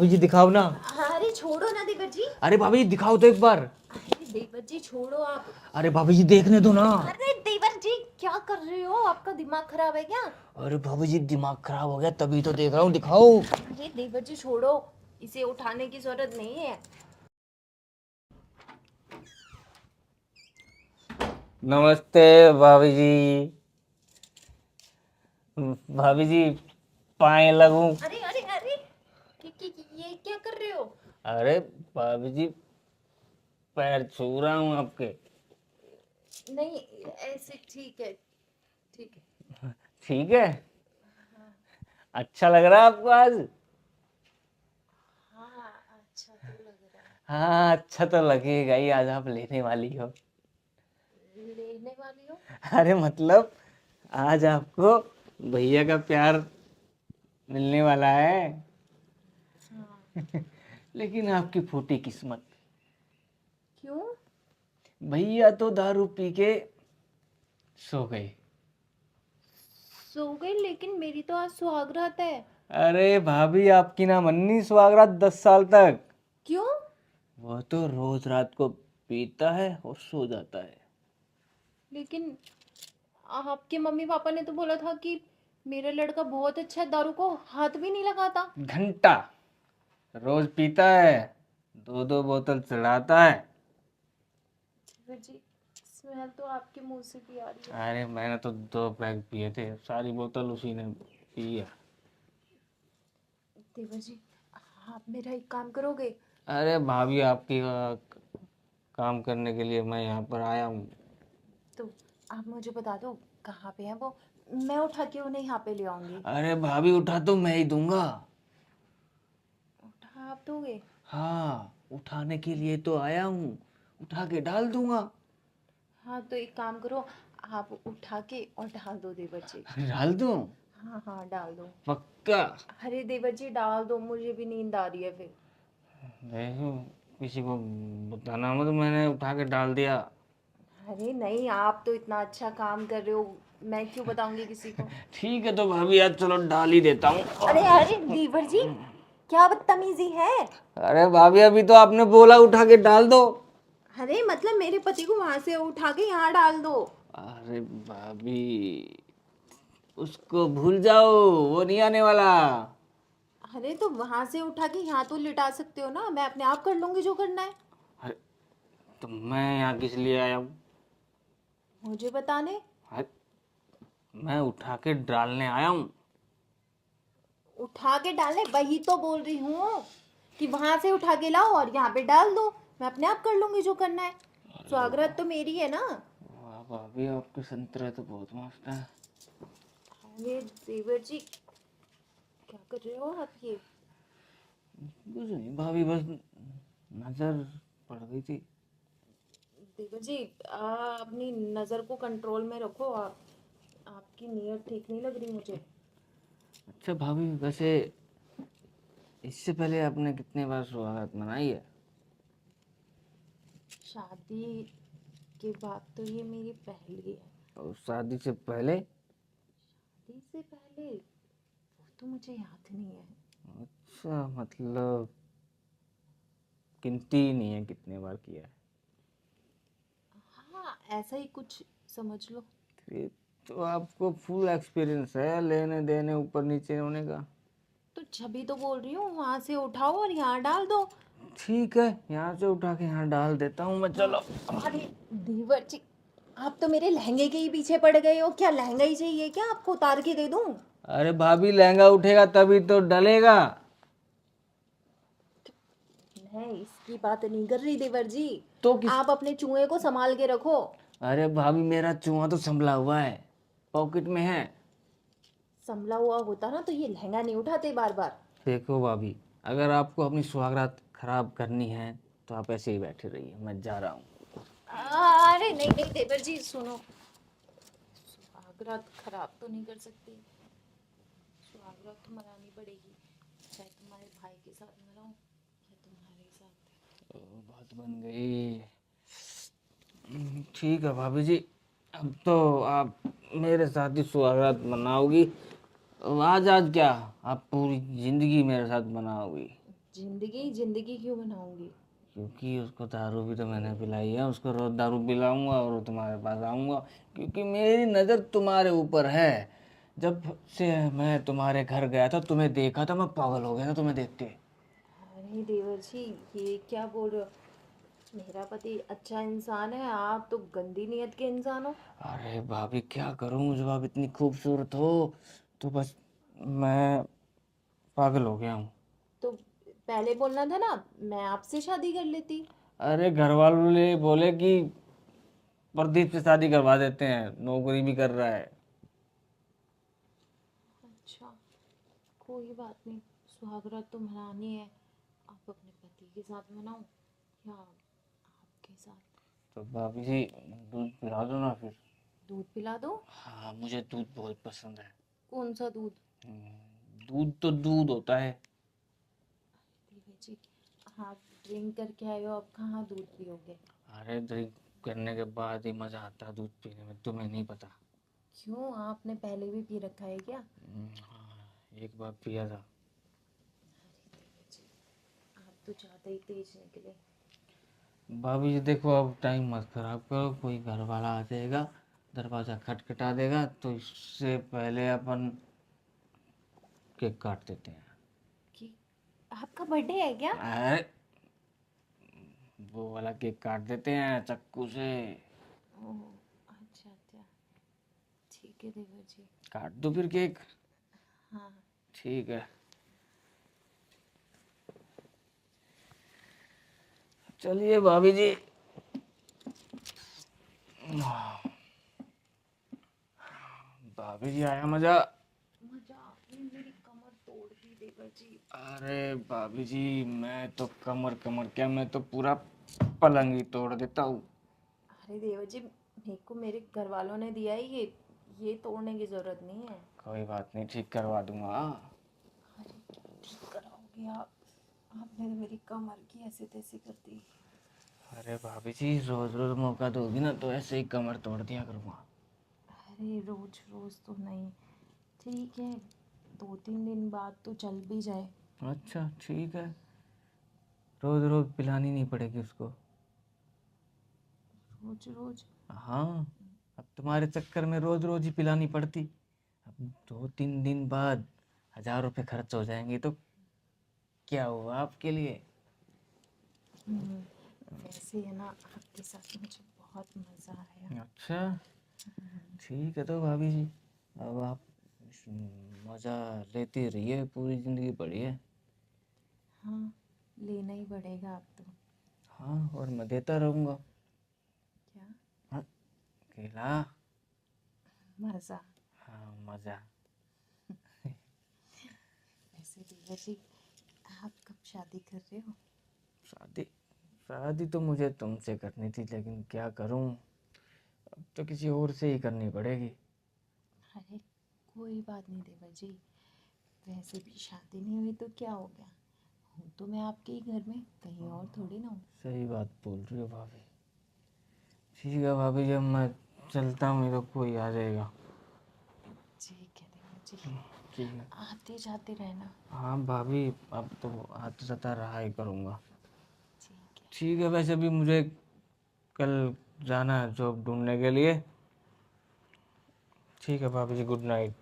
भाभी जी दिखाओ ना। अरे छोड़ो ना देवर जी। अरे भाभी जी दिखाओ तो एक बार। अरे देवर जी छोड़ो आप। अरे भाभी जी देखने दो ना। अरे देवर जी क्या कर रहे हो, आपका दिमाग खराब है क्या? अरे भाभी जी दिमाग खराब हो गया तभी तो देख रहा हूँ, दिखाओ। अरे देवर जी छोड़ो, इसे उठाने की जरूरत नहीं है। नमस्ते भाभी जी। भाभी जी पाए लगूं। अरे अरे अरे ये क्या कर रहे हो? अरे भाभी जी पैर छू रहा हूँ आपके। नहीं ऐसे ठीक है, ठीक है। ठीक है। अच्छा लग रहा है आपको आज? हाँ अच्छा तो लग रहा हाँ अच्छा तो लगेगा ही, आज आप लेने वाली हो। है। लेने वाली हो? अरे मतलब आज आपको भैया का प्यार मिलने वाला है। हाँ। लेकिन आपकी फूटी किस्मत, क्यों? भैया तो दारू पी के सो गए। सो गई, लेकिन मेरी तो आज सुहागरात है। अरे भाभी आपकी ना मन्नी सुहागरात 10 साल तक। क्यों? वो तो रोज रात को पीता है और सो जाता है। लेकिन आपके मम्मी पापा ने तो बोला था कि मेरा लड़का बहुत अच्छा है, दारू को हाथ भी नहीं लगाता। घंटा रोज पीता है, 2-2 बोतल चढ़ाता है। जी स्मेल तो आपके मुंह से भी आ रही है। अरे मैंने तो 2 पैक पिए थे, सारी बोतल उसी ने पी है। देवर जी आप मेरा एक काम करोगे? अरे भाभी आपकी काम करने के लिए मैं यहाँ पर आया हूँ। तो आप मुझे बता दो कहाँ पे है वो, मैं उठा के उन्हें यहाँ पे ले आऊंगी। अरे भाभी उठा तो मैं ही दूंगा। उठा आप दोगे? हाँ उठाने के लिए तो आया हूँ, उठा के डाल दूंगा। हाँ तो एक काम करो, आप उठा के और डाल दो देवर जी। डाल दूं? हाँ हाँ डाल दो। पक्का? अरे देवर जी डाल दो, मुझे भी नींद आ रही है फिर। देखो किसी को बताना मत, मैंने उठा के डाल दिया। अरे नहीं, आप तो इतना अच्छा काम कर रहे हो, मैं क्यों बताऊंगी किसी को। ठीक है तो भाभी आज चलो डाल ही देता हूँ। अरे अरे देवर जी क्या बदतमीजी है। अरे भाभी अभी तो आपने बोला उठा के डाल दो। अरे मतलब मेरे पति को वहां से उठा के यहाँ डाल दो। अरे भाभी उसको भूल जाओ, वो नहीं आने वाला। अरे तो वहां से उठा के यहाँ तो लिटा सकते हो ना, मैं अपने आप कर लूंगी जो करना है। अरे तो मैं यहाँ किस लिए आया हूँ? मुझे बताने। अरे, मैं उठा के डालने आया हूँ। उठा के डालने वही तो बोल रही हूँ कि वहां से उठा के लाओ और यहाँ पे डाल दो, मैं अपने आप कर लूंगी जो करना है। स्वागत तो मेरी है ना। वाह भाभी आपके संतरे तो बहुत मस्त है। अरे देवर जी क्या कर रहे हो आप ये? कुछ नहीं भाभी, बस नजर पड़ गई थी। देवर जी अपनी नज़र को कंट्रोल में रखो आप, आपकी नीयत ठीक नहीं लग रही मुझे। अच्छा भाभी वैसे इससे पहले आपने कितने बार सुहागरात मनाई है? शादी के बाद तो ये मेरी पहली है। और शादी से पहले? शादी से पहले वो तो मुझे याद नहीं है। अच्छा मतलब गिनती ही नहीं है कितने बार किया है। हाँ ऐसा ही कुछ समझ लो। ये तो आपको फुल एक्सपीरियंस है लेने देने ऊपर नीचे होने का। तो छवि तो बोल रही हूँ वहां से उठाओ और यहाँ डाल दो। ठीक है यहाँ से उठा के यहाँ डाल देता हूँ मैं, चलो। अरे देवर जी आप तो मेरे लहंगे के ही पीछे पड़ गए हो, क्या लहंगा ही चाहिए क्या, आपको उतार के दे दूं? अरे भाभी लहंगा उठेगा तभी तो डलेगा। मैं इसकी बात नहीं कर रही देवर जी, तो किस? आप अपने चूहे को संभाल के रखो। अरे भाभी मेरा चूहा तो संभला हुआ है, पॉकेट में है। संभला हुआ होता ना तो ये लहंगा नहीं उठाते बार बार। देखो भाभी अगर आपको अपनी सुहागरात खराब करनी है तो आप ऐसे ही बैठे रहिए, मैं जा रहा हूँ। अरे नहीं नहीं देवर जी सुनो, सुहागरात खराब तो नहीं कर सकती, सुहागरात तो मनानी पड़ेगी, चाहे तुम्हारे भाई के साथ मनाओ या तुम्हारे साथ। बात बन गई। ठीक है भाभी जी, अब तो आप मेरे साथ ही सुहागरात मनाओगी। आज आज क्या, आप पूरी जिंदगी मेरे साथ मनाओगी। जिंदगी जिंदगी क्यों बनाऊंगी? क्योंकि उसको दारू भी तो मैंने पिलाई है, उसको रोज दारू पिलाऊंगा और तुम्हारे पास आऊंगा, क्योंकि मेरी नज़र तुम्हारे ऊपर है। जब से मैं तुम्हारे घर गया था, तुम्हें देखा था, मैं पागल हो गया था तुम्हें देख के। अरे देवर जी, ये क्या बोल रहे हो? मेरा पति अच्छा इंसान है, आप तो गंदी नियत के इंसान हो। अरे भाभी क्या करूं, जब आप इतनी खूबसूरत हो तो बस मैं पागल हो गया हूँ। तो पहले बोलना था ना, मैं आपसे शादी कर लेती। अरे घर वालों ने बोले कि प्रदीप से शादी करवा देते हैं, नौकरी भी कर रहा है। अच्छा, कोई बात नहीं। सुहागरात तो मनानी है। आप अपने पति के साथ मनाओ या आपके साथ। तो भाभी जी दूध पिला दो ना फिर। दूध पिला दो? हाँ मुझे दूध बहुत पसंद है। कौन सा दूध? दूध तो दूध होता है। देवर जी, आप ड्रिंक करके आए हो, अब कहाँ दूध पियोगे? अरे ड्रिंक करने के बाद ही मजा आता है दूध पीने में, तुम्हें नहीं पता। क्यों, आपने पहले भी पी रखा है क्या? हाँ एक बार पिया था। देवर जी, आप तो ज़्यादा ही तेज निकले। भाभी जी देखो, अब टाइम मत खराब करो, कोई घर वाला आ जाएगा, दरवाजा खटखटा देगा, तो इससे पहले अपन केक काट देते हैं। कि आपका बर्थडे है क्या? अरे वो वाला केक काट देते हैं चाकू से। ओह, अच्छा अच्छा, ठीक है देवर जी। काट दो फिर केक। हाँ। ठीक है, चलिए भाभी जी। भाभी जी आया मजा। मजा, आपने मेरी कमर तोड़ दी देवर जी। अरे भाभी जी, मैं तो कमर कमर क्या, मैं तो पूरा पलंग ही तोड़ देता हूँ। अरे देवर जी, मेरे को मेरे घर वालों ने दिया है ये तोड़ने की जरूरत नहीं है। कोई बात नहीं, ठीक करवा दूंगा। अरे ठीक कराओगे आप? आपने तो मेरी कमर की ऐसे तैसे कर दी। अरे भाभी जी रोज रोज मौका दोगी ना तो ऐसे ही कमर तोड़ दिया करूँगा। अरे रोज रोज तो नहीं, ठीक है, 2-3 दिन बाद तो चल भी जाए। अच्छा ठीक है, रोज रोज पिलानी नहीं पड़ेगी उसको। रोज रोज? हाँ, अब तुम्हारे चक्कर में रोज रोज ही पिलानी पड़ती। अब 2-3 दिन बाद 1000 रुपये खर्च हो जाएंगे तो क्या हुआ आपके लिए। हम्म, वैसे है ना, आपके साथ मुझे बहुत मज़ा आया। अच्छा ठीक है, तो भाभी जी अब आप मज़ा लेती रहिए, पूरी ज़िंदगी पड़ी है। हाँ, लेना ही पड़ेगा अब तो। हाँ और मैं देता रहूँगा। क्या? हाँ, केला। मज़ा। हाँ मज़ा। वैसे देवर जी, आप कब शादी कर रहे हो? शादी, शादी तो मुझे तुमसे करनी थी, लेकिन क्या करूँ, अब तो किसी और से ही करनी पड़ेगी। अरे कोई बात नहीं देवर जी, वैसे भी शादी नहीं हुई तो क्या हो गया? हूँ तो मैं आपके ही घर में, कहीं और थोड़ी ना हूँ। सही बात बोल रही हो भाभी। ठीक है भाभी, जब मैं चलता हूँ नहीं तो कोई आ जाएगा। ठीक है देवर जी, ठीक है। आते जाते रहना। हाँ भाभी, अब तो आता जाता रहा ही करूँगा। ठीक है। ठीक है, वैसे भी मुझे कल जाना है जॉब ढूंढने के लिए। ठीक है भाभी जी, गुड नाइट।